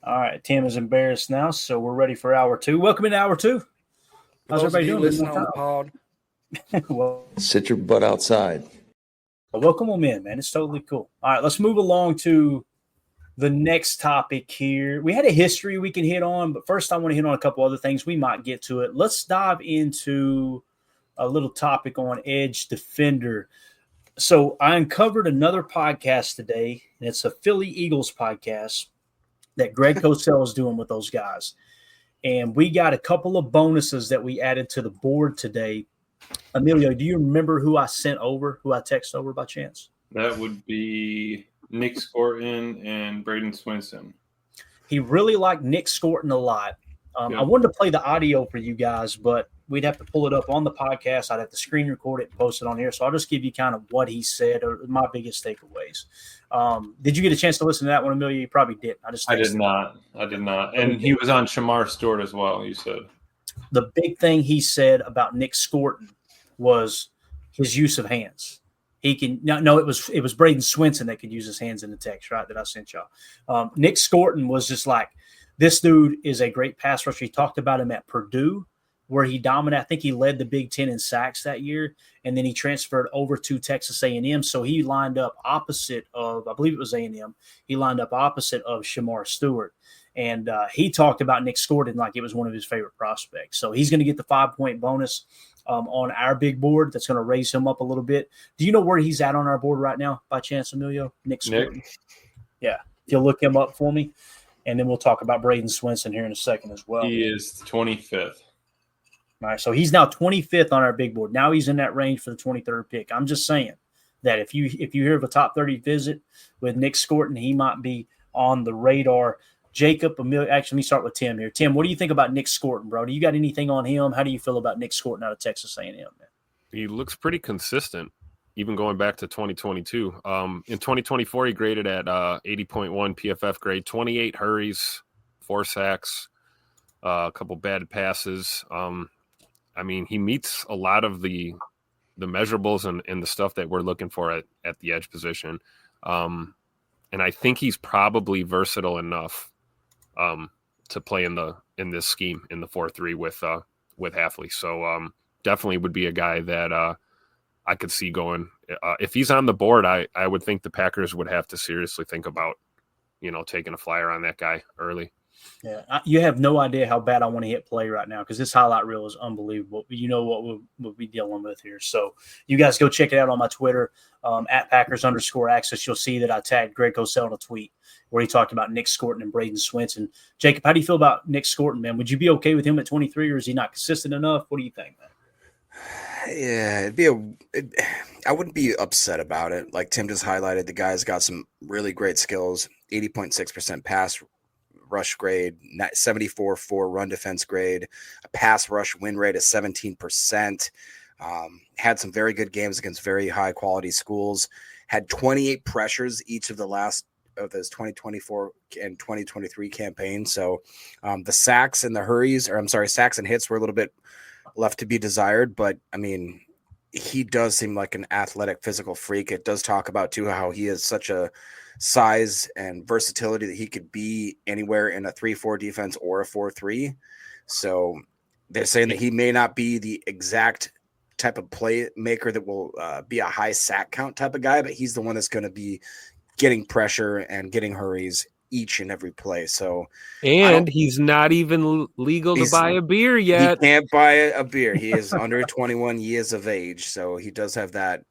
All right, Tim is embarrassed now, so we're ready for hour two. Welcome into hour two. How's everybody doing? Listening on the pod. Well, sit your butt outside. Welcome them in, man. It's totally cool. All right, let's move along to the next topic here. We had a history we can hit on, but first I want to hit on a couple other things. We might get to it. Let's dive into a little topic on edge defender. So I uncovered another podcast today, and it's a Philly Eagles podcast that Greg Cosell is doing with those guys. And we got a couple of bonuses that we added to the board today. Emilio, do you remember who I texted over by chance? That would be Nick Scorton and Braden Swinson. He really liked Nick Scorton a lot. I wanted to play the audio for you guys, but we'd have to pull it up on the podcast. I'd have to screen record it and post it on here. So I'll just give you kind of what he said or my biggest takeaways. Did you get a chance to listen to that one, Amelia? You probably didn't. I did not. And he was on Shamar Stewart as well, you said. The big thing he said about Nick Scorton was his use of hands. He can it was Braden Swinson that could use his hands in the text, right, that I sent y'all. Nick Scorton was just like, this dude is a great pass rusher. He talked about him at Purdue, where he dominated. I think he led the Big Ten in sacks that year, and then he transferred over to Texas A&M. So he lined up opposite of, I believe it was A&M. He lined up opposite of Shamar Stewart, and he talked about Nick Scorton like it was one of his favorite prospects. So he's going to get the 5-point bonus on our big board. That's going to raise him up a little bit. Do you know where he's at on our board right now, by chance, Emilio? Nick Scorton. Yeah, if you'll look him up for me. And then we'll talk about Braden Swinson here in a second as well. He is 25th. All right, so he's now 25th on our big board. Now he's in that range for the 23rd pick. I'm just saying that if you hear of a top 30 visit with Nick Scorton, he might be on the radar. Jacob, Amelia, actually, let me start with Tim here. Tim, what do you think about Nick Scorton, bro? Do you got anything on him? How do you feel about Nick Scorton out of Texas A&M, man? He looks pretty consistent, even going back to 2022. In 2024, he graded at 80.1 PFF grade, 28 hurries, 4 sacks, a couple bad passes. I mean, he meets a lot of the measurables and the stuff that we're looking for at the edge position. And I think he's probably versatile enough to play in this scheme in the 4-3 with Hafley. So definitely would be a guy that I could see going. If he's on the board, I would think the Packers would have to seriously think about, taking a flyer on that guy early. Yeah, you have no idea how bad I want to hit play right now because this highlight reel is unbelievable. You know what we'll be dealing with here. So you guys go check it out on my Twitter, at Packers_access. You'll see that I tagged Greg Cosell in a tweet where he talked about Nick Scorton and Braden Swinson. Jacob, how do you feel about Nick Scorton, man? Would you be okay with him at 23, or is he not consistent enough? What do you think, man? Yeah, I wouldn't be upset about it. Like Tim just highlighted, the guy's got some really great skills, 80.6% pass rush grade, 74.4 run defense grade, a pass rush win rate of 17%. Had some very good games against very high quality schools. Had 28 pressures each of the last of those 2024 and 2023 campaigns. So the sacks and sacks and hits were a little bit left to be desired. But I mean, he does seem like an athletic, physical freak. It does talk about too how he is such a size and versatility that he could be anywhere in a 3-4 defense or a 4-3. So they're saying that he may not be the exact type of playmaker that will be a high sack count type of guy, but he's the one that's going to be getting pressure and getting hurries each and every play. So, and he's not even legal to buy a beer yet. He can't buy a beer. He is under 21 years of age, so he does have that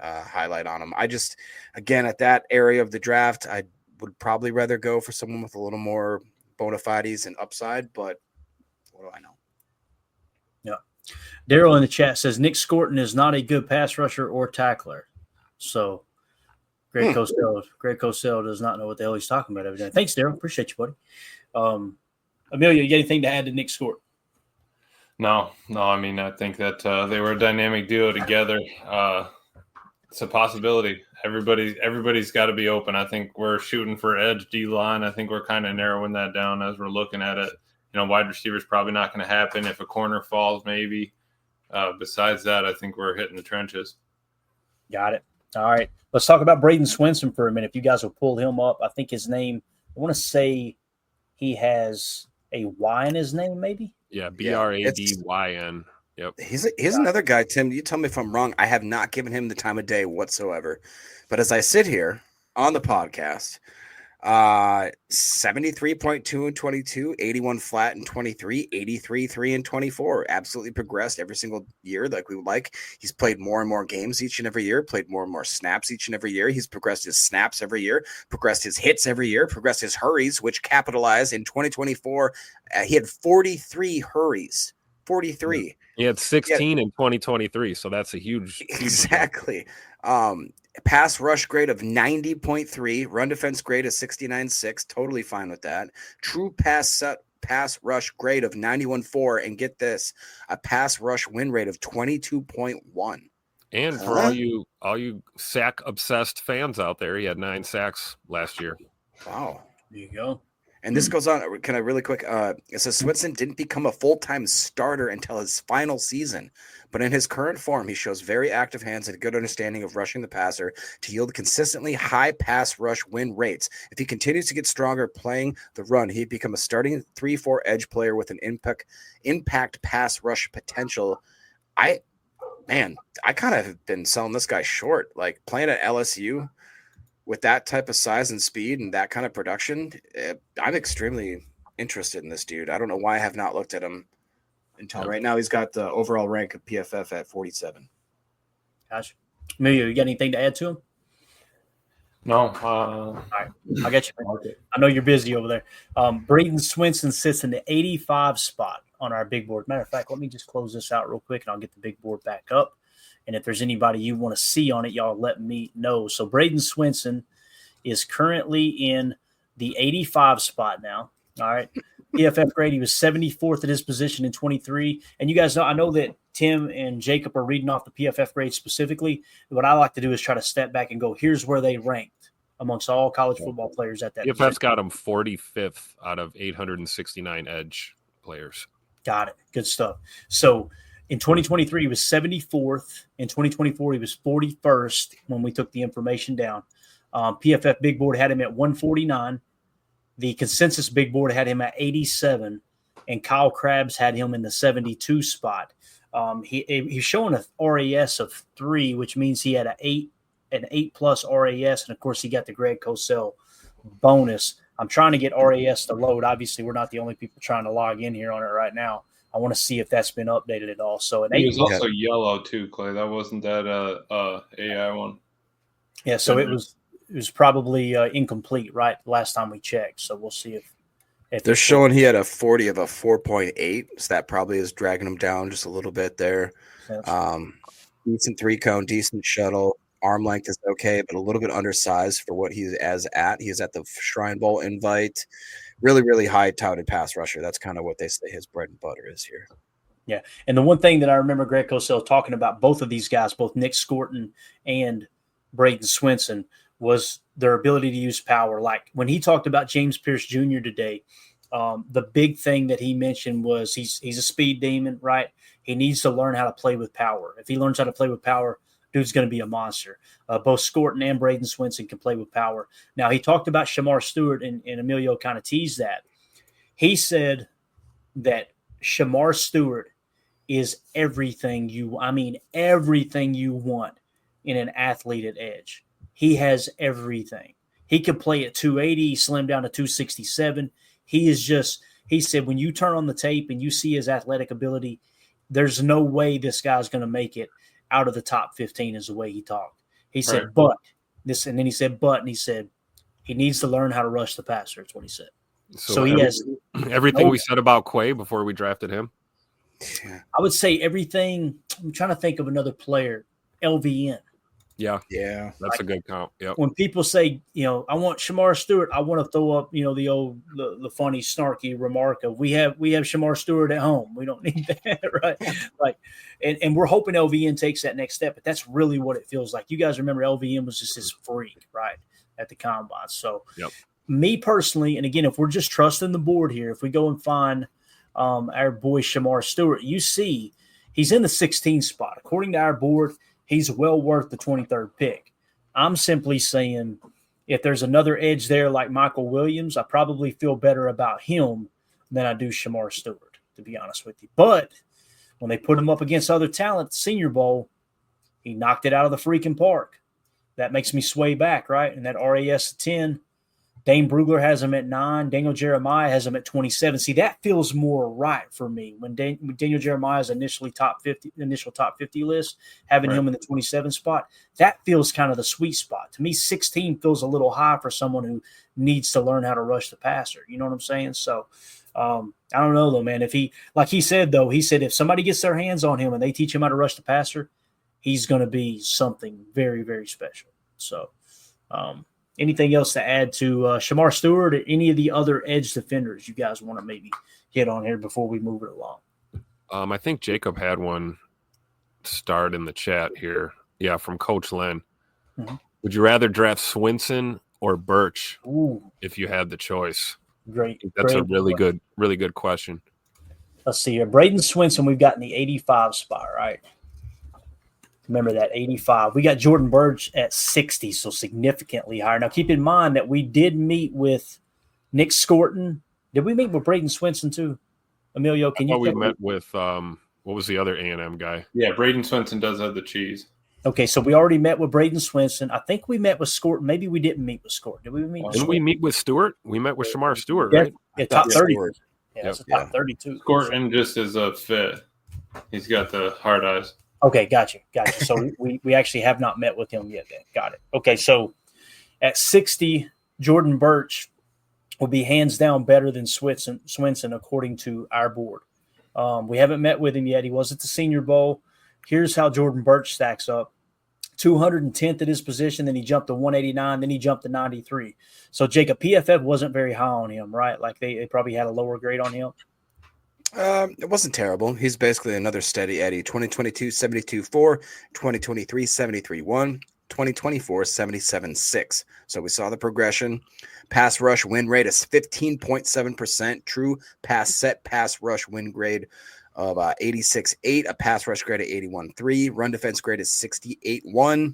highlight on him. I just, again, at that area of the draft, I would probably rather go for someone with a little more bona fides and upside, but what do I know? Yeah. Daryl in the chat says Nick Scorton is not a good pass rusher or tackler. So Greg Cosell does not know what the hell he's talking about every day. Thanks, Daryl. Appreciate you, buddy. Amelia, you got anything to add to Nick Scorton? No. I mean, I think that they were a dynamic duo together. It's a possibility. Everybody's got to be open. I think we're shooting for edge D-line. I think we're kind of narrowing that down as we're looking at it. Wide receiver's probably not going to happen. If a corner falls, maybe. Besides that, I think we're hitting the trenches. Got it. All right. Let's talk about Braden Swinson for a minute. If you guys will pull him up, I think his name, I want to say he has a Y in his name, maybe. Yeah, Yeah, Bradyn. Yep. He's another guy, Tim. You tell me if I'm wrong. I have not given him the time of day whatsoever. But as I sit here on the podcast, 73.2 and 22, 81 flat and 23, 83 3 and 24. Absolutely progressed every single year like we would like. He's played more and more games each and every year, played more and more snaps each and every year. He's progressed his snaps every year, progressed his hits every year, progressed his hurries, which capitalized in 2024. He had 43 hurries. 43. He had 16 in 2023, so that's a huge Exactly. Pass rush grade of 90.3, run defense grade of 69.6, totally fine with that. True pass rush grade of 91.4, and get this, a pass rush win rate of 22.1. And for all you sack obsessed fans out there, he had 9 sacks last year. Wow. There you go. And this goes on. Can I really quick? It says Swinson didn't become a full-time starter until his final season, but in his current form, he shows very active hands and a good understanding of rushing the passer to yield consistently high pass rush win rates. If he continues to get stronger playing the run, he'd become a starting 3-4 edge player with an impact pass rush potential. I kind of have been selling this guy short. Like playing at LSU with that type of size and speed and that kind of production, I'm extremely interested in this dude. I don't know why I have not looked at him until right now. He's got the overall rank of PFF at 47. Gotcha. Emilio, you got anything to add to him? No. All right. I got you. I know you're busy over there. Braden Swinson sits in the 85 spot on our big board. Matter of fact, let me just close this out real quick and I'll get the big board back up. And if there's anybody you want to see on it, y'all let me know. So Braden Swinson is currently in the 85 spot now. All right. PFF grade, he was 74th at his position in 23. And you guys know, I know that Tim and Jacob are reading off the PFF grade specifically. What I like to do is try to step back and go, here's where they ranked amongst all college football players at that PFF's position. got him 45th out of 869 edge players. Got it. Good stuff. So in 2023, he was 74th. In 2024, he was 41st when we took the information down. PFF Big Board had him at 149. The consensus Big Board had him at 87. And Kyle Krabs had him in the 72 spot. He's showing a RAS of 3, which means he had an 8+ RAS. And, of course, he got the Greg Cosell bonus. I'm trying to get RAS to load. Obviously, we're not the only people trying to log in here on it right now. I want to see if that's been updated at all. So he was also yellow too, Clay. That wasn't that AI one. Yeah, so it was probably incomplete, right? Last time we checked. So we'll see if They're showing he had a 40 of a 4.8, so that probably is dragging him down just a little bit there. Decent 3-cone, decent shuttle. Arm length is okay, but a little bit undersized for what he's at. He's at the Shrine Bowl invite. Really, really high touted pass rusher. That's kind of what they say his bread and butter is here. Yeah. And the one thing that I remember Greg Cosell talking about both of these guys, both Nick Scorton and Braden Swinson, was their ability to use power. Like when he talked about James Pierce Jr. today, the big thing that he mentioned was he's a speed demon, right? He needs to learn how to play with power. If he learns how to play with power, dude's going to be a monster. Both Scorton and Braden Swinson can play with power. Now, he talked about Shamar Stewart, and Emilio kind of teased that. He said that Shamar Stewart is everything you want in an athlete at edge. He has everything. He can play at 280, slim down to 267. He said, when you turn on the tape and you see his athletic ability, there's no way this guy's going to make it out of the top 15 is the way he talked. He said, right. but this, and then he said, but, and he said, he needs to learn how to rush the passer. That's what he said. So he has everything we said about Quay before we drafted him. I would say everything. I'm trying to think of another player, LVN. Yeah. That's a good count. Yep. When people say, I want Shamar Stewart, I want to throw up, the funny, snarky remark of we have Shamar Stewart at home. We don't need that, right? Like, and we're hoping LVN takes that next step, but that's really what it feels like. You guys remember LVN was just this freak, right, at the combine. So, me personally, and again, if we're just trusting the board here, if we go and find our boy Shamar Stewart, you see he's in the 16th spot. According to our board, he's well worth the 23rd pick. I'm simply saying if there's another edge there like Michael Williams, I probably feel better about him than I do Shamar Stewart, to be honest with you. But when they put him up against other talent at the Senior Bowl, he knocked it out of the freaking park. That makes me sway back, right? And that RAS 10, Dane Brugler has him at 9. Daniel Jeremiah has him at 27. See, that feels more right for me. When Daniel Jeremiah's initial top 50 list, having him in the 27 spot, that feels kind of the sweet spot. To me, 16 feels a little high for someone who needs to learn how to rush the passer. You know what I'm saying? So I don't know, though, man. If he said if somebody gets their hands on him and they teach him how to rush the passer, he's going to be something very, very special. So anything else to add to Shamar Stewart or any of the other edge defenders you guys want to maybe hit on here before we move it along? I think Jacob had one start in the chat here. Yeah, from Coach Len. Mm-hmm. Would you rather draft Swinson or Birch if you had the choice? Great. That's a really good question. Let's see here. Braden Swinson, we've got in the 85 spot, right? Remember that 85. We got Jordan Birch at 60, so significantly higher. Now, keep in mind that we did meet with Nick Scorton. Did we meet with Braden Swinson too? Emilio, can you? We met with what was the other A&M guy? Yeah, Braden Swinson does have the cheese. Okay, so we already met with Braden Swinson. I think we met with Scorton. Maybe we didn't meet with Scorton. Did we meet? Didn't we meet with Stewart? We met with Shamar Stewart, yeah, right? Yeah, top 30. Yeah, it's top 32. Scorton just is a fit. He's got the hard eyes. Okay, gotcha. So we actually have not met with him yet then. Got it. Okay, so at 60, Jordan Birch will be hands down better than Swinson according to our board. We haven't met with him yet. He was at the Senior Bowl. Here's how Jordan Birch stacks up. 210th at his position, then he jumped to 189, then he jumped to 93. So, Jacob, PFF wasn't very high on him, right? Like they probably had a lower grade on him. It wasn't terrible. He's basically another steady Eddie. 2022, 72.4. 2023, 73.1. 2024, 77.6. So we saw the progression. Pass rush win rate is 15.7%. True pass rush win grade of 86.8. A pass rush grade of 81.3. Run defense grade is 68.1.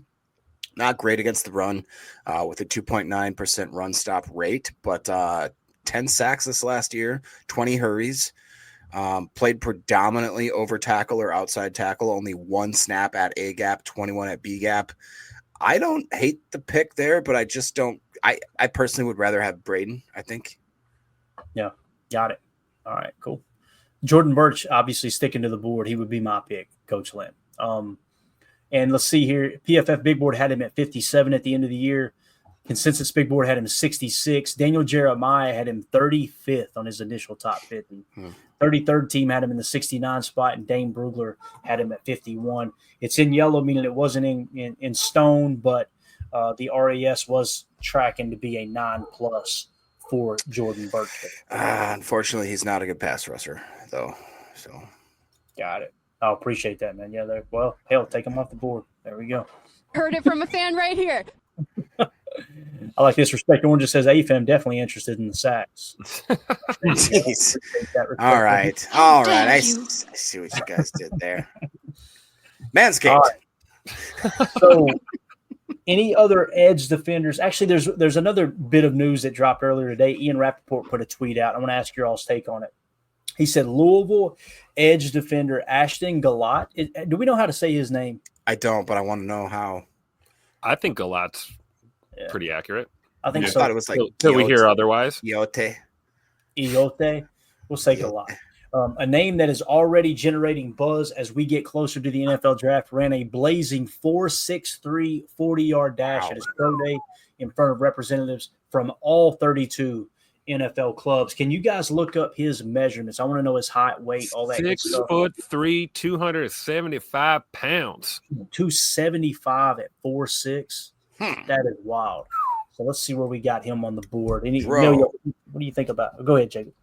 Not great against the run with a 2.9% run stop rate, but 10 sacks this last year, 20 hurries. Played predominantly over tackle or outside tackle, only 1 snap at A gap, 21 at B gap. I don't hate the pick there, but I just don't. I personally would rather have Braden, I think. Yeah, got it. All right, cool. Jordan Birch, obviously sticking to the board. He would be my pick, Coach Lynn. And let's see here. PFF Big Board had him at 57 at the end of the year. Consensus Big Board had him 66. Daniel Jeremiah had him 35th on his initial top 50. 33rd team had him in the 69 spot, and Dane Brugler had him at 51. It's in yellow, meaning it wasn't in stone, but the RAS was tracking to be a 9+ for Jordan Birch. Unfortunately, he's not a good pass rusher, though. So, got it. I appreciate that, man. Yeah, well, hell, take him off the board. There we go. Heard it from a fan right here. I like this. Respect Orange just says AFM definitely interested in the sacks. Jeez. All right. I see what you guys did there. Manscaped. Right. So, any other edge defenders? Actually, there's another bit of news that dropped earlier today. Ian Rappaport put a tweet out. I want to ask your all's take on it. He said Louisville edge defender Ashton Galat. Do we know how to say his name? I don't, but I want to know how. I think Galat's pretty accurate. I think so. I thought it was like Till we hear otherwise. Iote. We'll say Galat. A name that is already generating buzz as we get closer to the NFL draft. Ran a blazing 4.63 40-yard dash at his pro day in front of representatives from all 32 NFL clubs. Can you guys look up his measurements? I want to know his height, weight, all that. 6'3", 275 pounds. 275 at 4'6". That is wild. So let's see where we got him on the board. What do you think about it? Go ahead, Jacob.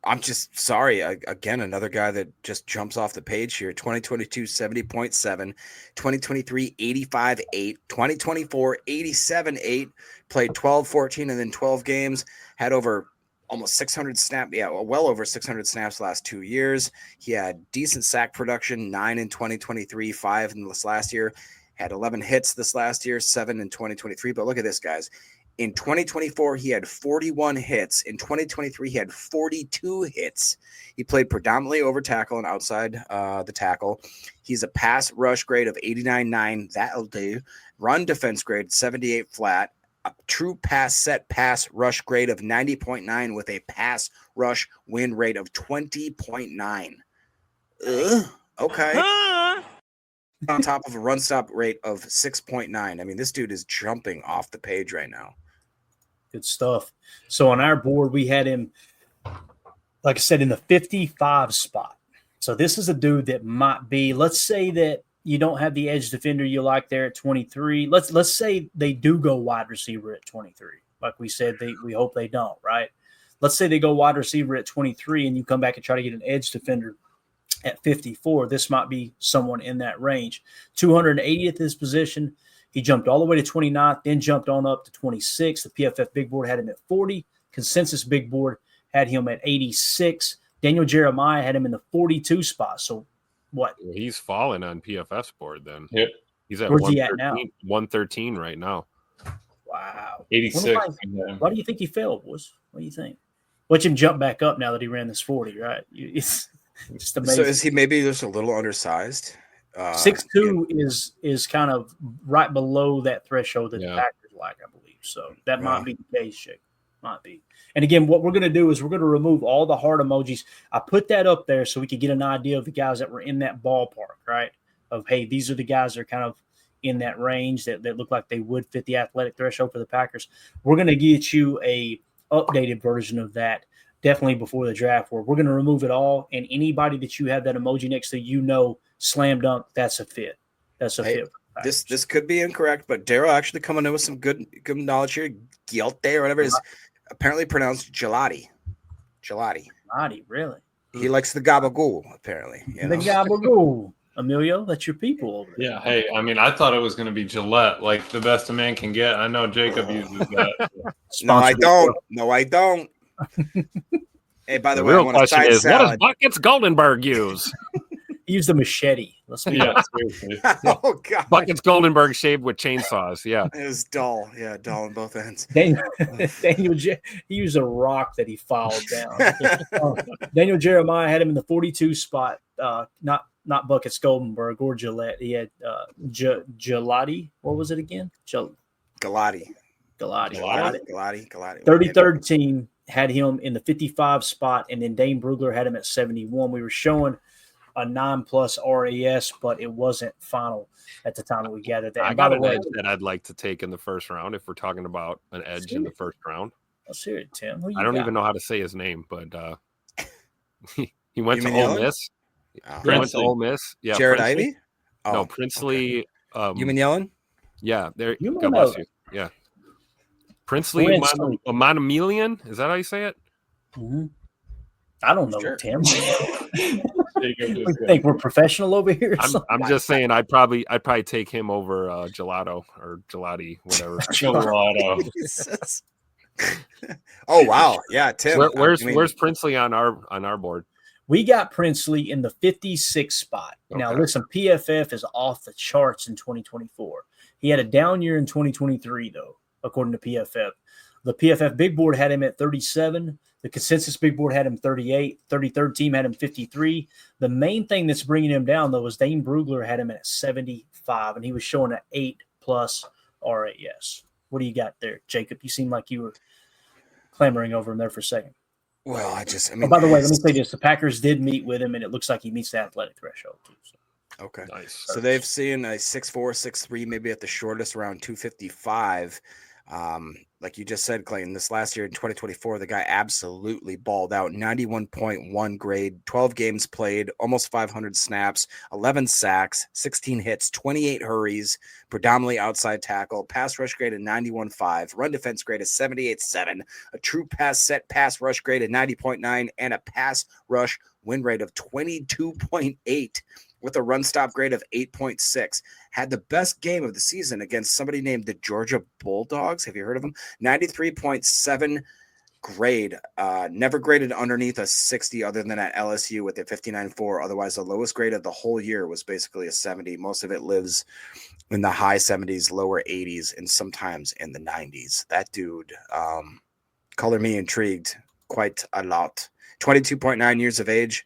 I'm just sorry. Again, another guy that just jumps off the page here. 2022, 70.7. 2023, 85.8. 2024, 87.8. Played 12, 14, and then 12 games. Had over almost 600 snaps. Yeah, well over 600 snaps last 2 years. He had decent sack production, 9 in 2023, 5 in this last year. Had 11 hits this last year, 7 in 2023. But look at this, guys. In 2024, he had 41 hits. In 2023, he had 42 hits. He played predominantly over tackle and outside the tackle. He's a pass rush grade of 89.9. That'll do. Run defense grade 78 flat. A true pass set pass rush grade of 90.9 with a pass rush win rate of 20.9. Okay. On top of a run stop rate of 6.9. I mean, this dude is jumping off the page right now. Good stuff. So on our board, we had him, like I said, in the 55 spot. So this is a dude that might be, let's say that you don't have the edge defender you like there at 23. Let's say they do go wide receiver at 23. Like we said, we hope they don't, right? Let's say they go wide receiver at 23 and you come back and try to get an edge defender at 54. This might be someone in that range. 280th his position. He jumped all the way to 29th, then jumped on up to 26. The PFF Big Board had him at 40. Consensus Big Board had him at 86. Daniel Jeremiah had him in the 42 spot. So what? He's falling on PFF's board then. Yep. He's at Where's he at now? 113 right now. Wow. 86. Why do you think he fell, boys? What do you think? Watch him jump back up now that he ran this 40, right? It's just amazing. So is he maybe just a little undersized? 6'2" is kind of right below that threshold that the Packers like, I believe. So that might be the case, Jake. Might be. And again, what we're going to do is we're going to remove all the heart emojis. I put that up there so we could get an idea of the guys that were in that ballpark, right? Of, hey, these are the guys that are kind of in that range that look like they would fit the athletic threshold for the Packers. We're going to get you a updated version of that definitely before the draft, where we're going to remove it all, and anybody that you have that emoji next to, slam dunk, that's a fit. That's a fit. This could be incorrect, but Daryl actually coming in with some good knowledge here. Gilte or whatever is apparently pronounced gelati. Gelati, really? He likes the gabagool, apparently. The gabagool. Emilio, that's your people over there. Yeah, hey, I mean, I thought it was going to be Gillette, like the best a man can get. I know Jacob uses that. No, I don't. Hey, by the way, real I want a question side is, salad. what does Buckets Goldenberg use? He used a machete. Let's be seriously. Oh God, Buckets Goldenberg shaved with chainsaws. Yeah, it was dull. Yeah, dull on both ends. Daniel, he used a rock that he filed down. Daniel Jeremiah had him in the 42 spot. Not Buckets Goldenberg or Gillette. He had Gelati. What was it again? Galati. 33rd team had him in the 55 spot, and then Dane Brugler had him at 71. We were showing a 9+ RAS, but it wasn't final at the time that we gathered that. I And got by the an way, edge that I'd like to take in the first round if we're talking about an edge in the first round. let's hear it, Tim. I don't even know how to say his name, but he went to Yellen? Ole Miss. Oh. He went to Ole Miss. Yeah, Jared Princely. Ivey? Oh, No, Princely. okay. You mean Yellen? Yeah, there. You God know bless you. Yeah, Princely Monomelian. Is that how you say it? Mm-hmm. I don't know, Sure. Tim. You think we're professional over here? I'm just saying I'd probably take him over Gelato or Gelati, whatever. Gelato. Jesus. Oh wow, yeah, Tim. Where's Princely on our board? We got Princely in the 56 spot. Now, Okay. listen, PFF is off the charts in 2024. He had a down year in 2023, though, according to PFF. The PFF Big Board had him at 37. The Consensus Big Board had him 38. 33rd team had him 53. The main thing that's bringing him down, though, was Dane Brugler had him at 75, and he was showing an 8+ RAS. What do you got there, Jacob? You seem like you were clamoring over him there for a second. Well, I mean, by the way, let me say this. The Packers did meet with him, and it looks like he meets the athletic threshold, too. So. Okay. Nice. So they've seen a 6'4", 6'3", maybe at the shortest around 255. Like you just said, Clayton, this last year in 2024, the guy absolutely balled out. 91.1 grade, 12 games played, almost 500 snaps, 11 sacks, 16 hits, 28 hurries, predominantly outside tackle, pass rush grade of 91.5, run defense grade of 78.7, a true pass rush grade of 90.9, and a pass rush win rate of 22.8. with a run stop grade of 8.6, had the best game of the season against somebody named the Georgia Bulldogs. Have you heard of them? 93.7 grade. Never graded underneath a 60 other than at LSU with a 59.4. Otherwise, the lowest grade of the whole year was basically a 70. Most of it lives in the high 70s, lower 80s, and sometimes in the 90s. That dude, color me intrigued quite a lot. 22.9 years of age,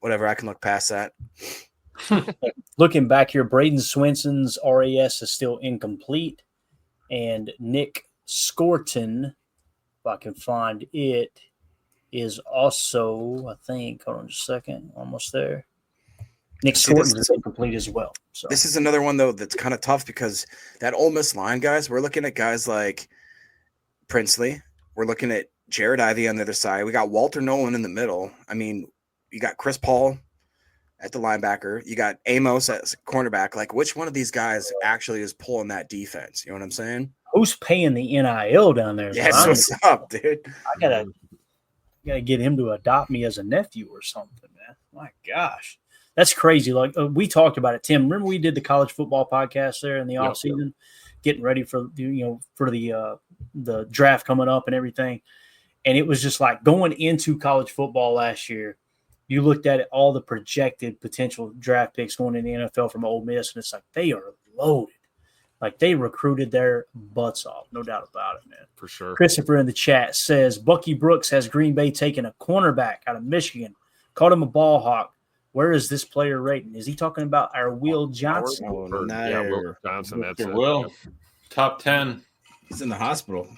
whatever. I can look past that. Looking back here, Braden Swenson's RAS is still incomplete, and Nick Scorton, if I can find it, is also, I think, hold on just a second, almost there. Nick Scorton is incomplete as well. So this is another one, though, that's kind of tough because that Ole Miss line, guys, we're looking at guys like Princely. We're looking at Jared Ivey on the other side. We got Walter Nolan in the middle. I mean, you got Chris Paul at the linebacker. You got Amos as cornerback. Like, which one of these guys actually is pulling that defense? You know what I'm saying? Who's paying the NIL down there? Yeah, what's up, dude? I gotta get him to adopt me as a nephew or something, man. My gosh, that's crazy. Like we talked about it, Tim. Remember we did the college football podcast there in the off season, getting ready for the draft coming up and everything. And it was just like going into college football last year. You looked at it, all the projected potential draft picks going in the NFL from Ole Miss, and it's like they are loaded. Like they recruited their butts off, no doubt about it, man. For sure. Christopher in the chat says Bucky Brooks has Green Bay taking a cornerback out of Michigan. Called him a ball hawk. Where is this player rating? Is he talking about our Will Johnson? Yeah, Will Johnson. That's it. Will. Top 10. He's in the hospital.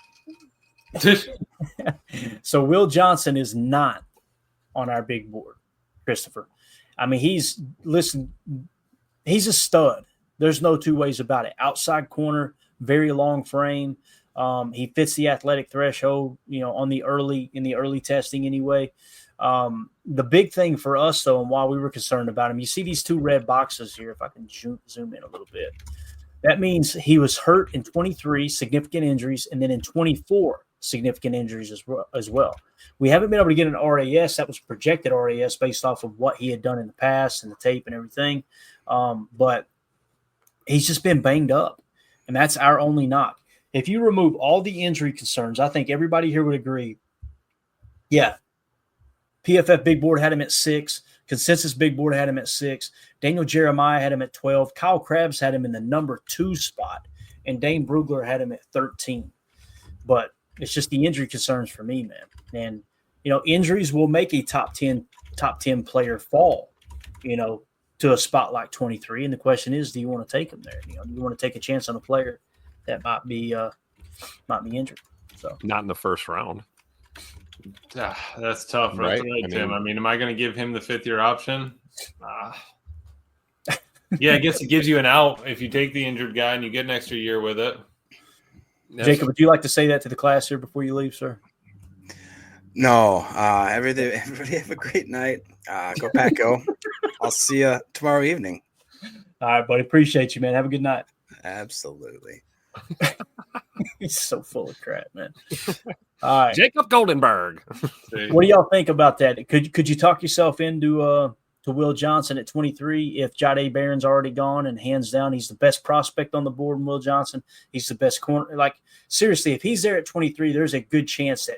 So Will Johnson is not on our big board, Christopher. I mean, he's a stud. There's no two ways about it. Outside corner, very long frame. He fits the athletic threshold, in the early testing anyway. The big thing for us, though, and why we were concerned about him, you see these two red boxes here, if I can zoom in a little bit. That means he was hurt in 23, significant injuries, and then in 24, significant injuries as well. We haven't been able to get an RAS. That was projected RAS based off of what he had done in the past and the tape and everything. But he's just been banged up, and that's our only knock. If you remove all the injury concerns, I think everybody here would agree. Yeah, PFF Big Board had him at 6. Consensus Big Board had him at 6. Daniel Jeremiah had him at 12. Kyle Krabs had him in the number 2 spot, and Dane Brugler had him at 13. But it's just the injury concerns for me, man. And injuries will make a top 10 player fall, to a spot like 23. And the question is, do you want to take him there? Do you want to take a chance on a player that might be injured? So not in the first round. That's tough, right, Tim? I mean, am I going to give him the 5th-year option? Yeah, I guess it gives you an out if you take the injured guy and you get an extra year with it. Jacob, would you like to say that to the class here before you leave, sir? No. Everybody have a great night. Go Pack, go. I'll see you tomorrow evening. All right, buddy. Appreciate you, man. Have a good night. Absolutely. He's so full of crap, man. All right. Jacob Goldenberg. What do y'all think about that? Could you talk yourself into to Will Johnson at 23 if Jahdae Barron's already gone, and hands down he's the best prospect on the board, and Will Johnson, he's the best corner. Like, seriously, if he's there at 23, there's a good chance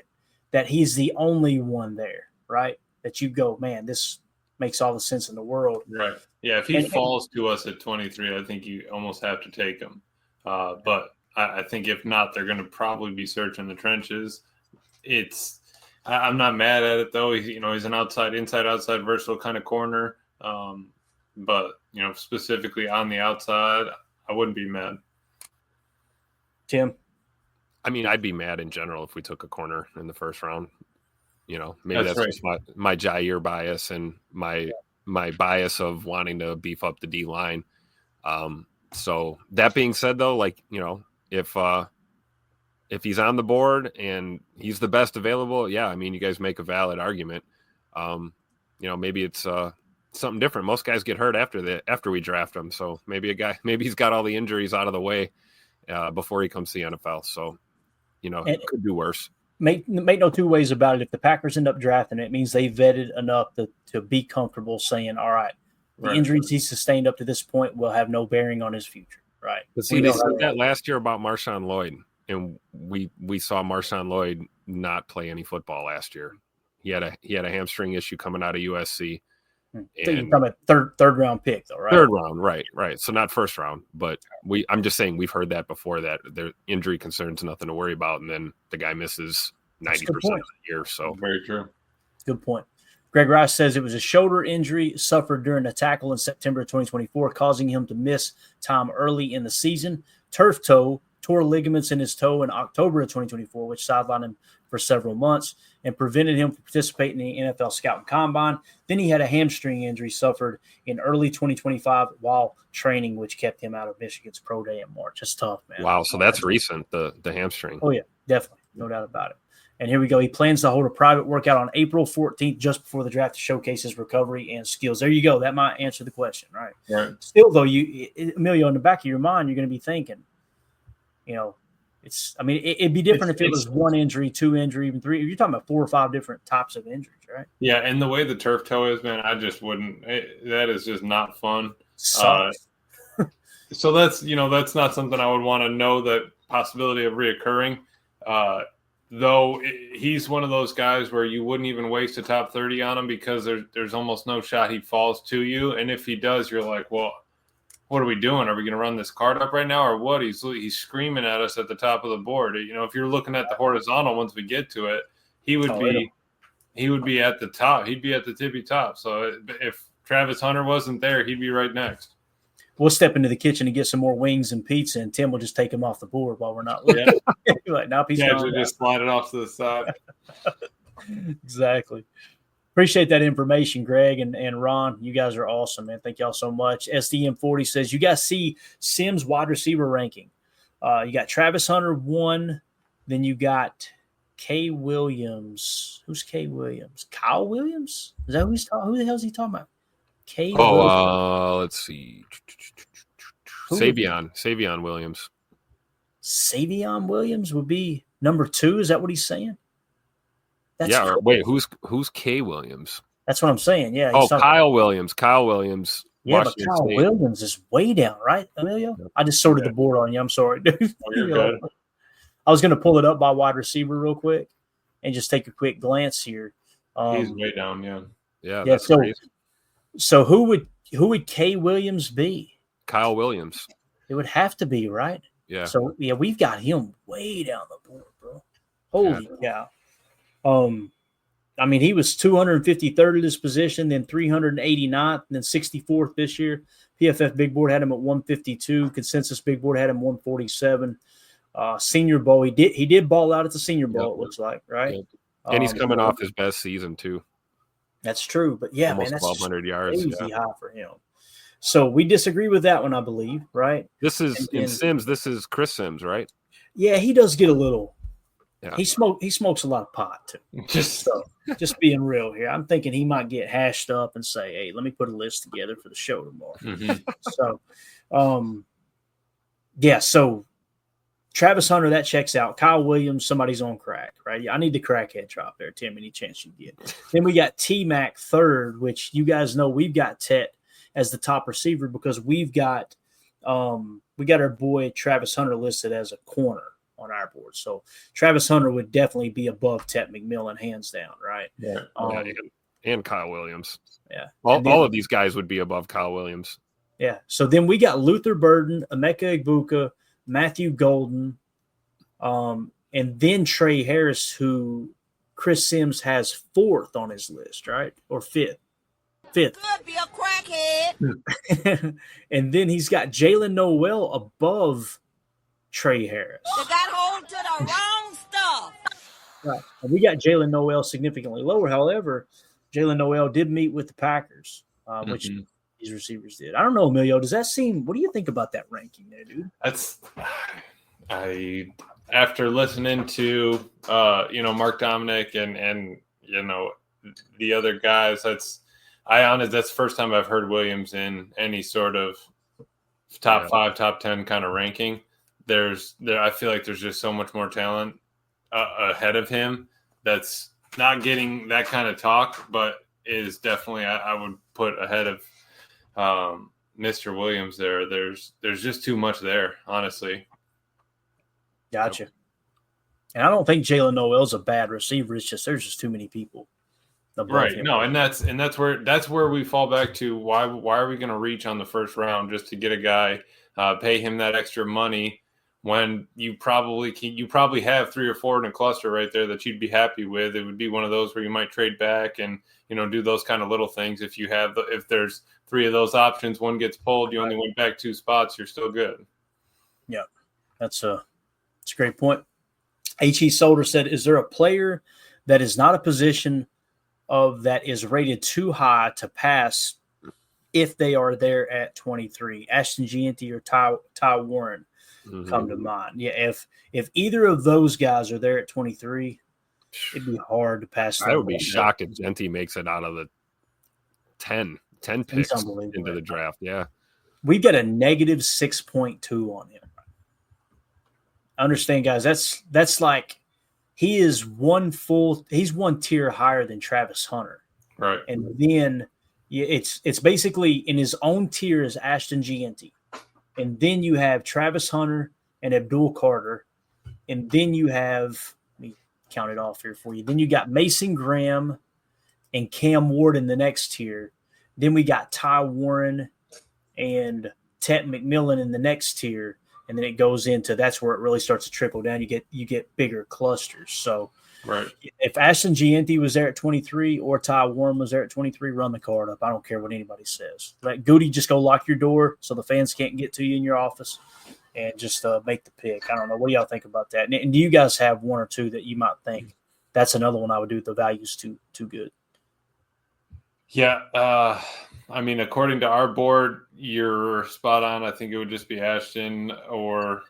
that he's the only one there, right? That you go, man, this makes all the sense in the world. Right. Yeah, if he falls to us at 23, I think you almost have to take him. But I think if not, they're going to probably be searching the trenches. I'm not mad at it, though. He's an inside, versatile kind of corner. But, specifically on the outside, I wouldn't be mad. Tim? I mean, I'd be mad in general if we took a corner in the first round. Maybe that's just my Jair bias and my bias of wanting to beef up the D line. So that being said, though, if he's on the board and he's the best available, yeah, I mean, you guys make a valid argument. Maybe it's something different. Most guys get hurt after we draft them. So maybe he's got all the injuries out of the way before he comes to the NFL. So, it could do worse. Make no two ways about it. If the Packers end up drafting it, means they vetted enough to be comfortable saying, all right, the injuries he sustained up to this point will have no bearing on his future. Right. But see, they said that last year about Marshawn Lloyd. and we saw Marshawn Lloyd not play any football last year. He had a hamstring issue coming out of USC. So you're talking about third round pick though, right? Third round, right. So not first round, but I'm just saying we've heard that before, that their injury concerns nothing to worry about, and then the guy misses 90% of the year. So very true. Good point. Greg Rice says it was a shoulder injury suffered during a tackle in September 2024, causing him to miss time early in the season. Turf toe, tore ligaments in his toe in October of 2024, which sidelined him for several months and prevented him from participating in the NFL Scouting Combine. Then he had a hamstring injury suffered in early 2025 while training, which kept him out of Michigan's pro day in March. That's tough, man. wow, so that's recent, the hamstring. Oh, yeah, definitely. No doubt about it. And here we go. He plans to hold a private workout on April 14th, just before the draft, to showcase his recovery and skills. There you go. That might answer the question, right? Right. Still, though, Emilio, in the back of your mind, you're going to be thinking, it'd be different if it was one injury, two injury, even three. You're talking about 4 or 5 different types of injuries, right? Yeah, and the way the turf toe is, man, I just wouldn't. That is just not fun. Sucks. So that's not something I would want to know, that possibility of reoccurring. Though he's one of those guys where you wouldn't even waste a top 30 on him, because there's almost no shot he falls to you. And if he does, you're like, well, what are we doing? Are we going to run this card up right now, or what? He's screaming at us at the top of the board. If you're looking at the horizontal, once we get to it, he would be at the top. He'd be at the tippy top. So if Travis Hunter wasn't there, he'd be right next. We'll step into the kitchen and get some more wings and pizza, and Tim will just take him off the board while we're not looking. Like, now he's just slide it off to the side. Exactly. Appreciate that information, Greg and Ron. You guys are awesome, man. Thank y'all so much. SDM40 says, you guys see Sims wide receiver ranking. You got Travis Hunter 1, then you got K. Williams. Who's K. Williams? Kyle Williams? Is that who the hell is he talking about? K. Let's see. Savion Williams. Savion Williams would be number 2. Is that what he's saying? Wait, who's K. Williams? That's what I'm saying. Yeah. Kyle Williams. Kyle Williams. Yeah, Washington but Kyle State. Williams is way down, right, Emilio? I just sorted the board on you. I'm sorry, dude. Oh, you're good. I was going to pull it up by wide receiver real quick and just take a quick glance here. He's way down, yeah. Yeah, that's crazy. So who would K. Williams be? Kyle Williams. It would have to be, right? Yeah. So yeah, we've got him way down the board, bro. Holy cow. He was 253rd at his position, then 389th, and then 64th this year. PFF Big Board had him at 152. Consensus Big Board had him 147. Senior Bowl, he did ball out at the Senior Bowl. It looks like, right? Yep. And he's coming off his best season too. That's true, but yeah, almost man, that's 1,200 yards. crazy high for him. So we disagree with that one, I believe, right? This is in Sims. This is Chris Sims, right? Yeah, he does get a little. Yeah. He smokes a lot of pot too. Just being real here. I'm thinking he might get hashed up and say, "Hey, let me put a list together for the show tomorrow." Mm-hmm. So Travis Hunter, that checks out. Kyle Williams, somebody's on crack, right? I need the crackhead drop there, Tim, any chance you get. Then we got T-Mac 3rd, which you guys know we've got Tet as the top receiver because we got our boy Travis Hunter listed as a corner on our board. So Travis Hunter would definitely be above Tet McMillan, hands down, right? Yeah. And Kyle Williams. Yeah. All of these guys would be above Kyle Williams. Yeah. So then we got Luther Burden, Emeka Egbuka, Matthew Golden, and then Trey Harris, who Chris Sims has 4th on his list, right? Or 5th. Could be a crackhead. And then he's got Jalen Noel above Trey Harris. They got hold to the wrong stuff. Right. And we got Jalen Noel significantly lower. However, Jalen Noel did meet with the Packers, which these receivers did. I don't know, Emilio. Does that seem? What do you think about that ranking there, dude? After listening to Mark Dominic and the other guys, that's the first time I've heard Williams in any sort of top 5, top 10 kind of ranking. I feel like there's just so much more talent ahead of him that's not getting that kind of talk, but is definitely I would put ahead of Mr. Williams there. There's just too much there, honestly. Gotcha. And I don't think Jalen Noel's a bad receiver. It's just there's just too many people above Right. him. No, and that's where we fall back to why are we going to reach on the first round just to get a guy, pay him that extra money when you probably have 3 or 4 in a cluster right there that you'd be happy with. It would be one of those where you might trade back and do those kind of little things. If there's 3 of those options, one gets pulled, you only went back 2 spots, you're still good. Yeah, that's a great point. H.E. Solder said, "Is there a player that is not a position of that is rated too high to pass if they are there at 23? Ashton Gianti or Ty Warren come to mind. Yeah, if either of those guys are there at 23, it'd be hard to pass. I would be shocked if Genti makes it out of the 10 picks into the draft. Yeah, we've got a negative 6.2 on him. Understand, guys, that's like he's one tier higher than Travis Hunter. Right. And then it's basically in his own tier as Ashton Gianti. And then you have Travis Hunter and Abdul Carter. And then you have, let me count it off here for you. Then you got Mason Graham and Cam Ward in the next tier. Then we got Ty Warren and Tet McMillan in the next tier. And then it goes into that's where it really starts to trickle down. You get bigger clusters. So right. If Ashton Gianti was there at 23 or Ty Warren was there at 23, run the card up. I don't care what anybody says. Let Goody just go lock your door so the fans can't get to you in your office and just make the pick. I don't know. What do y'all think about that? And do you guys have one or two that you might think that's another one I would do? The value's too good. Yeah. I mean, according to our board, you're spot on. I think it would just be Ashton or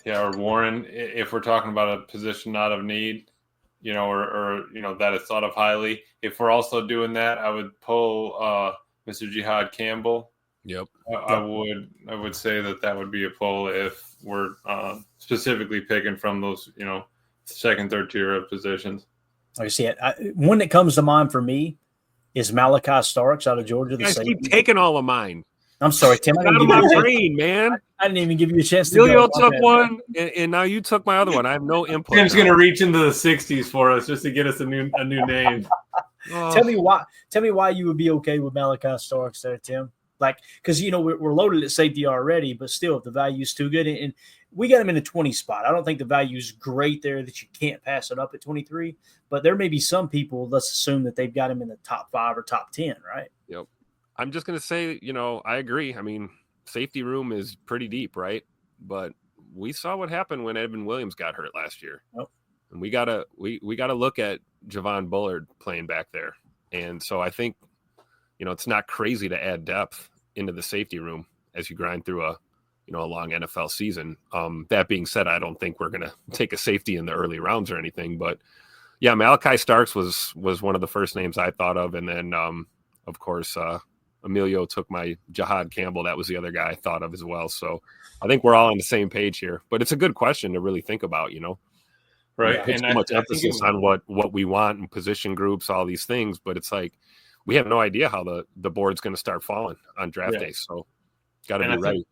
Warren if we're talking about a position not of need, or that is thought of highly. If we're also doing that, I would pull Mr. Jihad Campbell. Yep. I would say that would be a pull if we're specifically picking from those, second, third tier of positions. I see it. One that comes to mind for me is Malachi Starks out of Georgia. You guys keep taking all of mine. I'm sorry, Tim. I didn't even give you a chance to go. Julio took one, and now you took my other one. I have no input. Tim's going to reach into the 60s for us just to get us a new name. Tell me why you would be okay with Malachi Starks there, Tim. Like, because we're loaded at safety already, but still, if the value's too good, and we got him in a 20 spot. I don't think the value's great there that you can't pass it up at 23. But there may be some people. Let's assume that they've got him in the top 5 or top 10, right? Yep. I'm just gonna say, I agree. I mean, safety room is pretty deep, right? But we saw what happened when Evan Williams got hurt last year, and we gotta look at Javon Bullard playing back there. And so I think, it's not crazy to add depth into the safety room as you grind through a long NFL season. That being said, I don't think we're going to take a safety in the early rounds or anything, but yeah, Malachi Starks was one of the first names I thought of. And then, of course, Emilio took my Jihad Campbell. That was the other guy I thought of as well. So I think we're all on the same page here, but it's a good question to really think about, Right. Put so much emphasis on what we want and position groups, all these things, but it's like, we have no idea how the board's going to start falling on draft day. So got to be ready.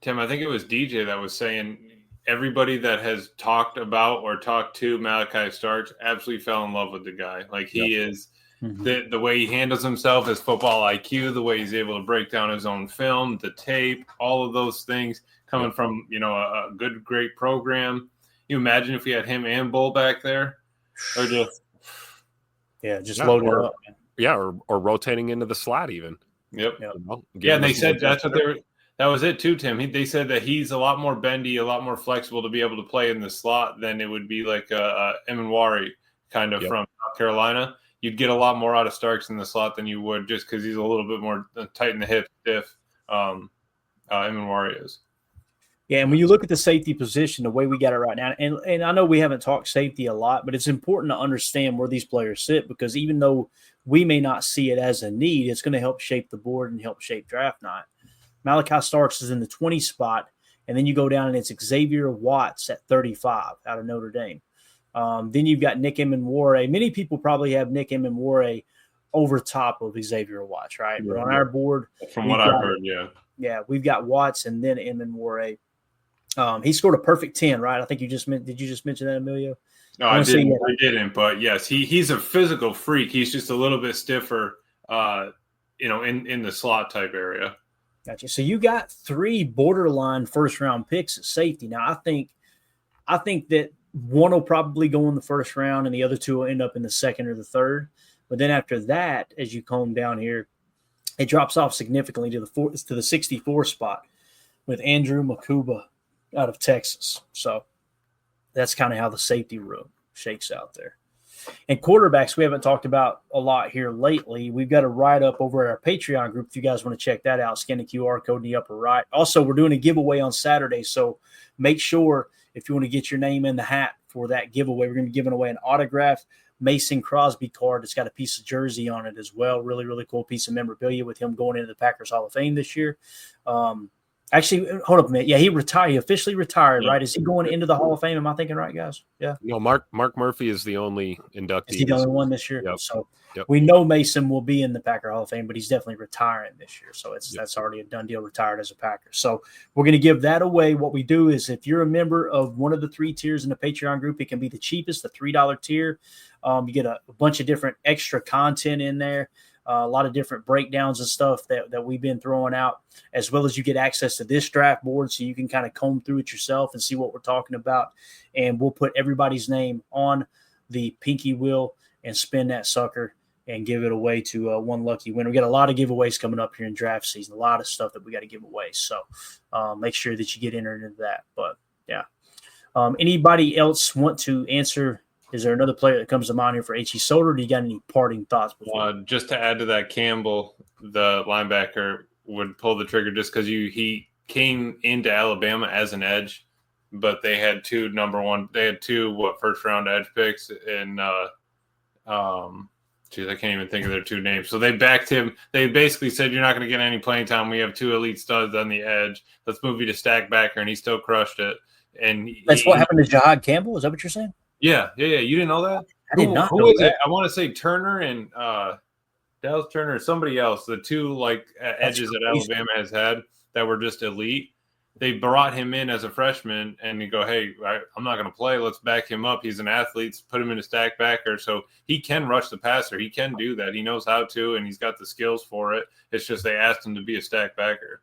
Tim, I think it was DJ that was saying everybody that has talked about or talked to Malachi Starks absolutely fell in love with the guy. Like he is the way he handles himself, his football IQ, the way he's able to break down his own film, the tape, all of those things coming from, a good, great program. You imagine if we had him and Bull back there or just load it up. Yeah, or rotating into the slot even. Yep. And they said that's what that was it too, Tim. They said that he's a lot more bendy, a lot more flexible to be able to play in the slot than it would be like Emanwari kind of from South Carolina. You'd get a lot more out of Starks in the slot than you would just because he's a little bit more tight in the hip, stiff. Emanwari is. Yeah, and when you look at the safety position, the way we got it right now, and I know we haven't talked safety a lot, but it's important to understand where these players sit because even though we may not see it as a need, it's going to help shape the board and help shape draft night. Malachi Starks is in the 20 spot, and then you go down and it's Xavier Watts at 35 out of Notre Dame. Then you've got Nick Emanware. Many people probably have Nick Emanware over top of Xavier Watts, right? But on our board, from what I've heard, we've got Watts and then Emanware. He scored a perfect 10, right? I think did you just mention that, Emilio? No, I didn't. But yes, he's a physical freak. He's just a little bit stiffer, in the slot type area. Gotcha. So you got 3 borderline first round picks at safety. Now I think that one will probably go in the first round, and the other 2 will end up in the second or the third. But then after that, as you comb down here, it drops off significantly to the 64 spot with Andrew Makuba out of Texas. So that's kind of how the safety room shakes out there. And quarterbacks, we haven't talked about a lot here lately. We've got a write-up over at our Patreon group if you guys want to check that out. Scan the QR code in the upper right. Also, we're doing a giveaway on Saturday, so make sure if you want to get your name in the hat for that giveaway, we're going to be giving away an autographed Mason Crosby card. It's got a piece of jersey on it as well. Really, really cool piece of memorabilia with him going into the Packers Hall of Fame this year. Actually, hold up a minute. Yeah, he retired. He officially retired, right? Is he going into the Hall of Fame? Am I thinking right, guys? Yeah. No, Mark Murphy is the only inductee. Is he the only one this year? Yep. So Yep. we know Mason will be in the Packer Hall of Fame, but he's definitely retiring this year. So that's already a done deal, retired as a Packer. So we're going to give that away. What we do is if you're a member of one of the 3 tiers in the Patreon group, it can be the cheapest, the $3 tier. You get a bunch of different extra content in there. A lot of different breakdowns and stuff that we've been throwing out, as well as you get access to this draft board so you can kind of comb through it yourself and see what we're talking about. And we'll put everybody's name on the pinky wheel and spin that sucker and give it away to one lucky winner. We got a lot of giveaways coming up here in draft season, a lot of stuff that we got to give away. So make sure that you get entered into that. But, yeah. Anybody else want to answer? Is there another player that comes to mind here for H.E. Solder? Do you got any parting thoughts? Just to add to that, Campbell, the linebacker, would pull the trigger just because he came into Alabama as an edge, but they had 2 first round edge picks, and I can't even think of their 2 names. So they backed him. They basically said, "You're not going to get any playing time. We have 2 elite studs on the edge. Let's move you to stack backer," and he still crushed it. And that's what happened to Jahad Campbell. Is that what you're saying? Yeah. You didn't know that? I did not know Who is that. I want to say Turner and Dallas Turner or somebody else, the 2 edges that Alabama has had that were just elite. They brought him in as a freshman, and you go, "Hey, I'm not going to play. Let's back him up. He's an athlete. Let's put him in a stack backer." So he can rush the passer. He can do that. He knows how to, and he's got the skills for it. It's just they asked him to be a stack backer.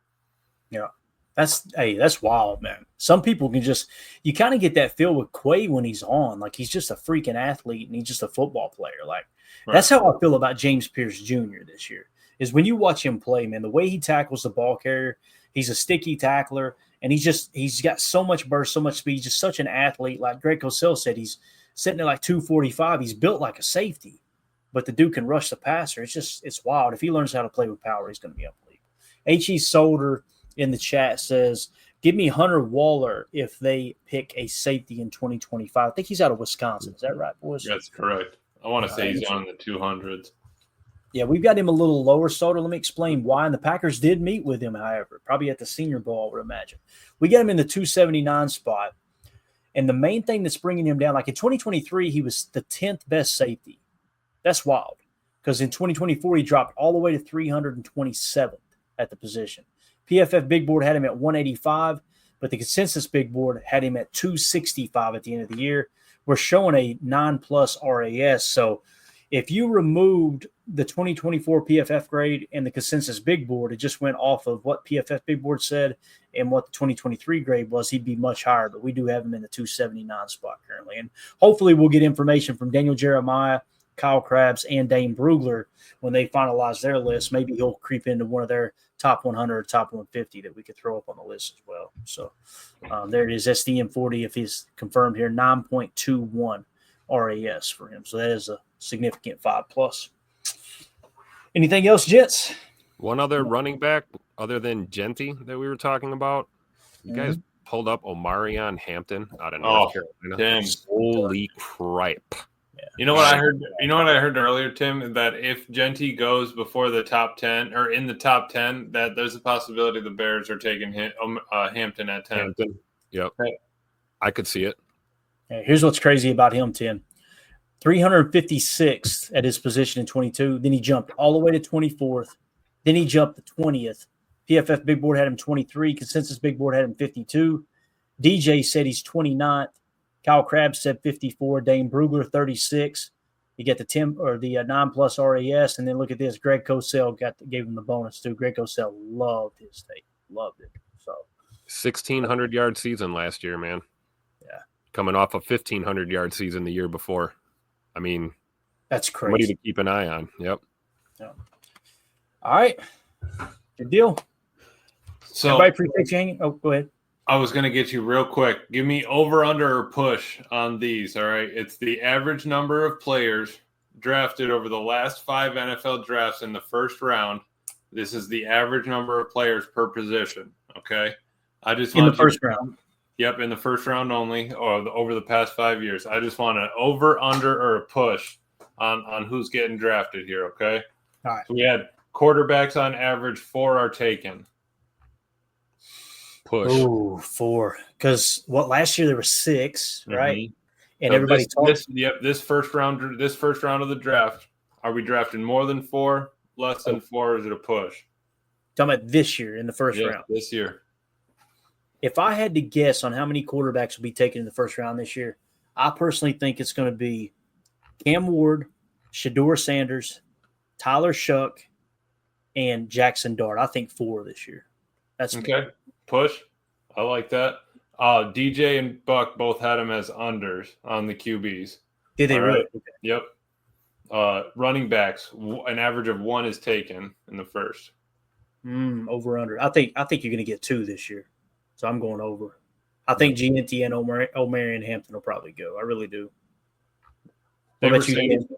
Yeah. That's wild, man. Some people you kind of get that feel with Quay when he's on. Like, he's just a freaking athlete and he's just a football player. Like, That's how I feel about James Pierce Jr. this year, is when you watch him play, man, the way he tackles the ball carrier, he's a sticky tackler, and he's got so much burst, so much speed. He's just such an athlete. Like Greg Cosell said, he's sitting at like 245. He's built like a safety, but the dude can rush the passer. It's wild. If he learns how to play with power, he's going to be unbelievable. H.E. Solder in the chat says, "Give me Hunter Waller if they pick a safety in 2025. I think he's out of Wisconsin. Is that right, boys? That's correct. I want to say he's on the 200s. Yeah, we've got him a little lower, Solder. Let me explain why. And the Packers did meet with him, however, probably at the Senior Bowl, I would imagine. We got him in the 279 spot. And the main thing that's bringing him down, like in 2023, he was the 10th best safety. That's wild. Because in 2024, he dropped all the way to 327th at the position. PFF Big Board had him at 185, but the consensus Big Board had him at 265 at the end of the year. We're showing a 9+ RAS. So if you removed the 2024 PFF grade and the consensus Big Board, it just went off of what PFF Big Board said and what the 2023 grade was, he'd be much higher. But we do have him in the 279 spot currently. And hopefully we'll get information from Daniel Jeremiah, Kyle Krabs, and Dane Brugler when they finalize their list. Maybe he'll creep into one of their top 100 or top 150 that we could throw up on the list as well. So there it is, SDM40, if he's confirmed here, 9.21 RAS for him. So that is a significant 5+. Anything else, gents? One other running back other than Genty that we were talking about. You guys pulled up Omarion Hampton out of North Carolina. Damn. Holy crap. You know what I heard? You know what I heard earlier, Tim? That if Genty goes before the top 10 or in the top 10, that there's a possibility the Bears are taking Hampton at 10. Hampton. Yep. Right. I could see it. Here's what's crazy about him, Tim. 356th at his position in 22. Then he jumped all the way to 24th. Then he jumped to 20th. PFF Big Board had him 23. Consensus Big Board had him 52. DJ said he's 29th. Kyle Krabs said 54. Dane Brugler 36. You get the 9 plus RAS, and then look at this. Greg Cosell gave him the bonus too. Greg Cosell loved his tape, loved it. So 1,600-yard season last year, man. Yeah, coming off a 1,500-yard season the year before. I mean, that's crazy. Somebody to keep an eye on. Yep. Yeah. All right, good deal. So everybody appreciate you hanging. Oh, go ahead. I was going to get you real quick. Give me over, under, or push on these, all right? It's the average number of players drafted over the last 5 NFL drafts in the first round. This is the average number of players per position, okay? I just want in the first round. Yep, in the first round only, or over the past 5 years. I just want an over, under, or a push on who's getting drafted here, okay? All right. So we had quarterbacks on average, 4 are taken. Push. Ooh, 4. Because last year there were 6, right? Mm-hmm. And so everybody talked. This first round of the draft, are we drafting more than 4, less than 4, or is it a push? Talking about this year in the first round. This year. If I had to guess on how many quarterbacks will be taken in the first round this year, I personally think it's going to be Cam Ward, Shedeur Sanders, Tyler Shuck, and Jackson Dart. I think 4 this year. That's okay. Me. Push. I like that. DJ and Buck both had him as unders on the QBs. Did they really? Okay. Yep. Running backs, an average of 1 is taken in the first. Over under. I think you're going to get 2 this year, so I'm going over. I think GNT and O'Mary and Hampton will probably go. I really do. What about you, Tim?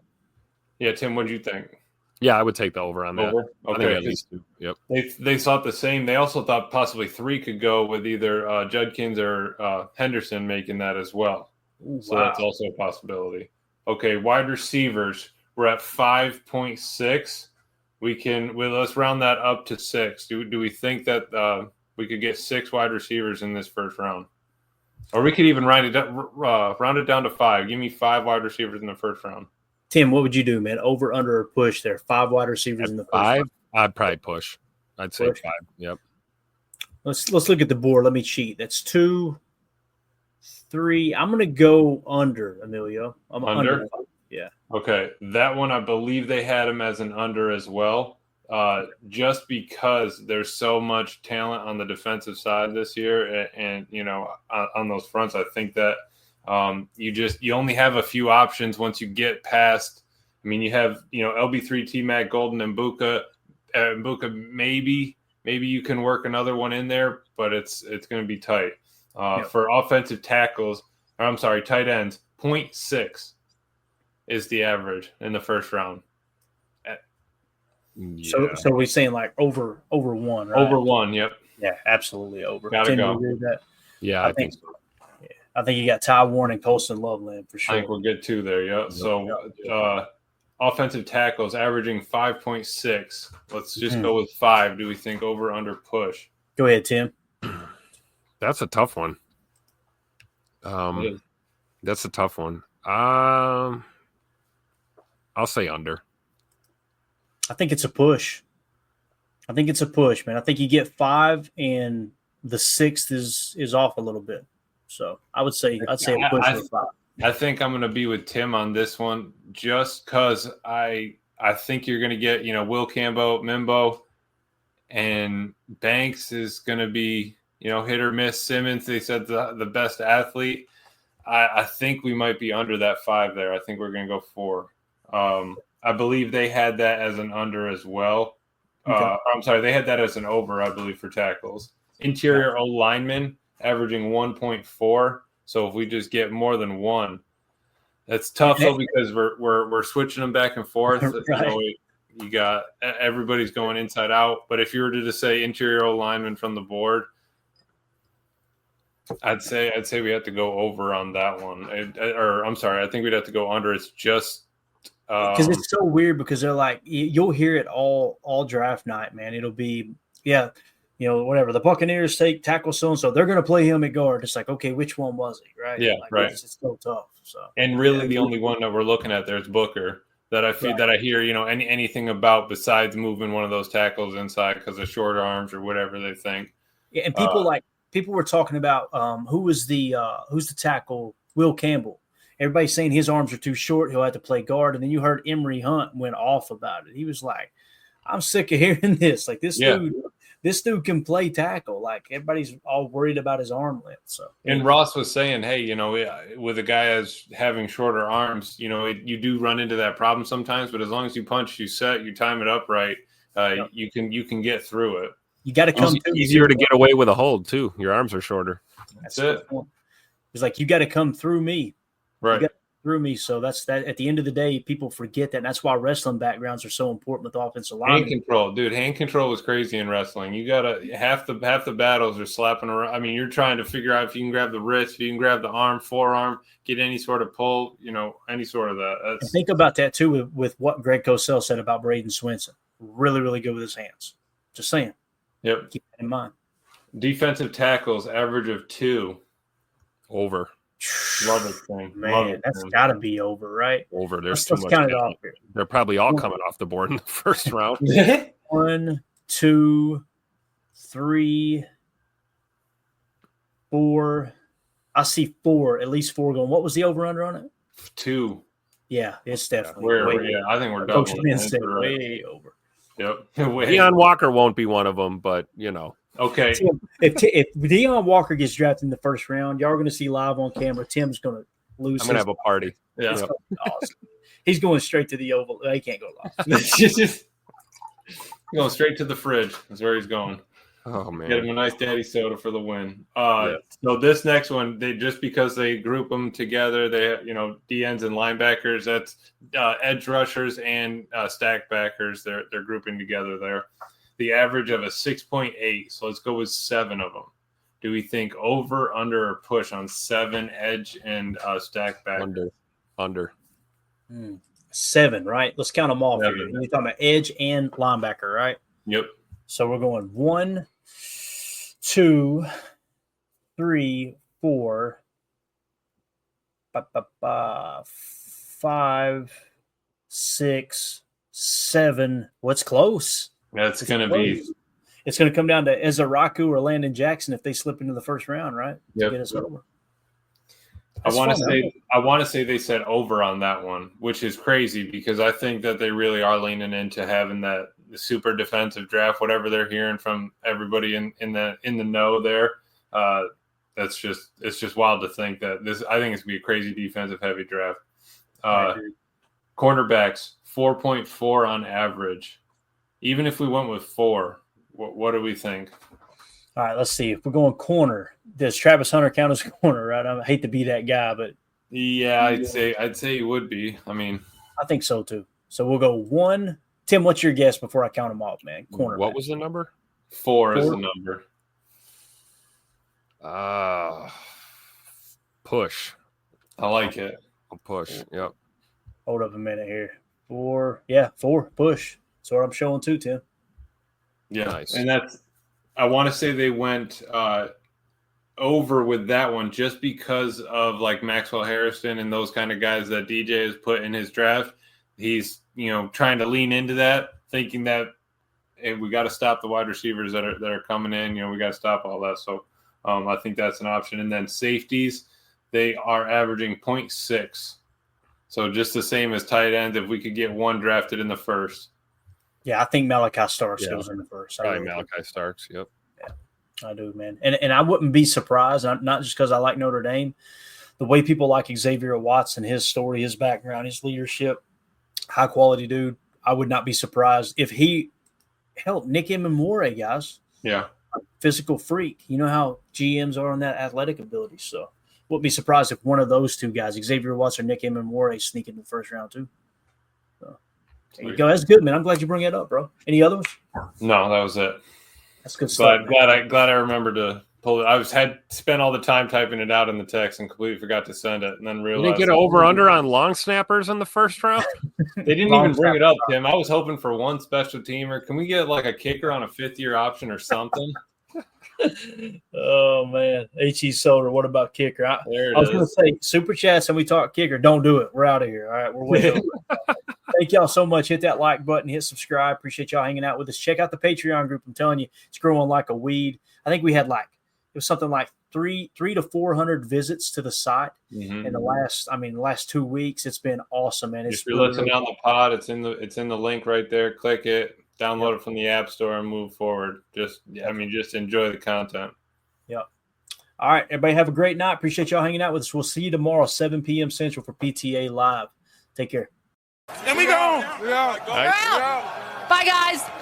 Yeah, Tim, what do you think? Yeah, I would take the over on that. Over? Okay. I think at least 2. Yep. They thought the same. They also thought possibly 3 could go with either Judkins or Henderson making that as well. Ooh, so wow. That's also a possibility. Okay, wide receivers. We're at 5.6. Let's round that up to 6. Do we think that we could get 6 wide receivers in this first round? Or we could even round it down to 5. Give me 5 wide receivers in the first round. Tim, what would you do, man? Over, under, or push there? 5 wide receivers in the first 5? round. I'd probably push. I'd say 5. Yep. Let's look at the board. Let me cheat. That's 2, 3. I'm going to go under, Emilio. I'm under. Yeah. Okay. That one, I believe they had him as an under as well. Just because there's so much talent on the defensive side this year, and on those fronts, I think that you only have a few options once you get past. I mean, you have LB3, T-Mac, Golden, and Buka. Maybe you can work another one in there, but it's going to be tight. For offensive tackles, tight ends, 0.6 is the average in the first round. Yeah. So we're saying like over 1, right? Over 1, yep. Yeah, absolutely over. Gotta go. Yeah, I think so. Yeah. I think you got Ty Warren and Colston Loveland for sure. I think we're good too there, yeah. So offensive tackles averaging 5.6. Let's just go with 5. Do we think over, under, push? Go ahead, Tim. That's a tough one. That's a tough one. I'll say under. I think it's a push. Man. I think you get 5, and the 6th is off a little bit. So I'd say a push for 5. I think I'm going to be with Tim on this one, just because I think you're going to get Will Cambo, Mimbo, and Banks is going to be hit or miss. Simmons, they said the best athlete. I think we might be under that 5 there. I think we're going to go 4. I believe they had that as an under as well. Okay. They had that as an over, I believe, for tackles. Interior O linemen averaging 1.4. So if we just get more than 1, that's tough though, because we're switching them back and forth. Right. You got everybody's going inside out. But if you were to just say interior O lineman from the board, I'd say we have to go over on that one. I think we'd have to go under. It's just because it's so weird, because they're like, you'll hear it all draft night, man. It'll be whatever, the Buccaneers take tackle so and so, they're going to play him at guard. It's like, okay, which one was he, right? Yeah, right. It's so tough. So the only one that we're looking at there is Booker, that I feel that I hear anything about besides moving one of those tackles inside because of short arms or whatever they think. Yeah, and people people were talking about who's the tackle, Will Campbell. Everybody's saying his arms are too short. He'll have to play guard. And then you heard Emery Hunt went off about it. He was like, I'm sick of hearing this. Like this dude can play tackle. Like everybody's all worried about his arm length. So and Ross was saying, hey, with a guy as having shorter arms, you do run into that problem sometimes. But as long as you punch, you set, you time it up right, you can get through it. You got to come. It's easier to get away with a hold too. Your arms are shorter. That's it. It's like you got to come through me. Right. Through me. So that's that. At the end of the day, people forget that. And that's why wrestling backgrounds are so important with offensive line. Hand control, dude. Hand control was crazy in wrestling. You gotta half the battles are slapping around. I mean, you're trying to figure out if you can grab the wrist, if you can grab the arm, forearm, get any sort of pull, any sort of that. And think about that too with what Greg Cosell said about Braden Swinson. Really, really good with his hands. Just saying. Yep. Keep that in mind. Defensive tackles, average of 2. Over. Love it, thing. Man, that's got to be over, right? Over. There's Let's too much. count it off here. They're probably all coming off the board in the first round. 1, 2, 3, 4. I see 4, at least 4 going. What was the over-under on it? 2. Yeah, it's definitely I think we're Coach double. Ben said way over. Yep. Deion Walker won't be one of them, but Okay. Tim, if Deion Walker gets drafted in the first round, y'all are going to see live on camera. Tim's going to lose. I'm going to have a party. Yeah. It's awesome. He's going straight to the Oval. He can't go live. Going straight to the fridge. That's where he's going. Oh man, Get him a nice daddy soda for the win. So this next one, they just because they group them together, they DNs and linebackers. That's edge rushers and stack backers. They're grouping together there. The average of a 6.8. So let's go with 7 of them. Do we think over, under, or push on 7 edge and stack back? Under. 7, right? Let's count them off 7. here. We're talking about edge and linebacker, right? Yep. So we're going 1, 2, 3, 4, 5, 6, 7. What's close? That's going to be. It's going to come down to Ezaraku or Landon Jackson if they slip into the first round, right? To Yep. get us over. I want to say they said over on that one, which is crazy because I think that they really are leaning into having that super defensive draft, whatever they're hearing from everybody in the know there. It's just wild to think that this. I think it's gonna be a crazy defensive heavy draft. Cornerbacks 4.4 on average. Even if we went with 4, what do we think? All right, let's see. If we're going corner, does Travis Hunter count as corner, right? I hate to be that guy, but yeah, I'd say he would be. I mean, I think so too. So we'll go 1. Tim, what's your guess before I count them off, man? Corner. What was the number? 4 is the number. Push. I like it. I'll push. Yep. Hold up a minute here. 4. Yeah, 4. Push. That's what I'm showing too, Tim. Yeah, nice. And I want to say they went over with that one just because of like Maxwell Harrison and those kind of guys that DJ has put in his draft. He's trying to lean into that, thinking that hey, we got to stop the wide receivers that are coming in. We got to stop all that. So I think that's an option. And then safeties, they are averaging 0.6. So just the same as tight ends. If we could get one drafted in the first. Yeah, I think Malachi Starks goes in the first. Probably Malachi Starks. Yep. Yeah, I do, man. And I wouldn't be surprised, not just because I like Notre Dame, the way people like Xavier Watson, his story, his background, his leadership, high quality dude. I would not be surprised if he helped Nick Emmanwore, guys. Yeah. Physical freak. You know how GMs are on that athletic ability. So wouldn't be surprised if one of those two guys, Xavier Watson or Nick Emmanwore, sneak in the first round too. So there you go. That's good, man. I'm glad you bring that up, bro. Any others? No, that was it. That's good stuff. Glad I remembered to pull it. I had spent all the time typing it out in the text and completely forgot to send it, and then realized you didn't get an over/under on long snappers in the first round. They didn't even bring it up, Tim. I was hoping for one special teamer. Can we get like a kicker on a 5th-year option or something? Oh man, H.E. Soder. What about kicker? I was going to say super chats and we talk kicker. Don't do it. We're out of here. All right, we're way over. Thank y'all so much. Hit that like button. Hit subscribe. Appreciate y'all hanging out with us. Check out the Patreon group. I'm telling you, it's growing like a weed. I think we had like was something like three to 400 visits to the site in the last 2 weeks. It's been awesome, man. If you're listening on the pod, it's in the link right there. Click it, download it from the App Store, and move forward. Just enjoy the content. Yep. All right, everybody have a great night. Appreciate y'all hanging out with us. We'll see you tomorrow, 7 p.m. Central for PTA Live. Take care. And we go. Bye, guys.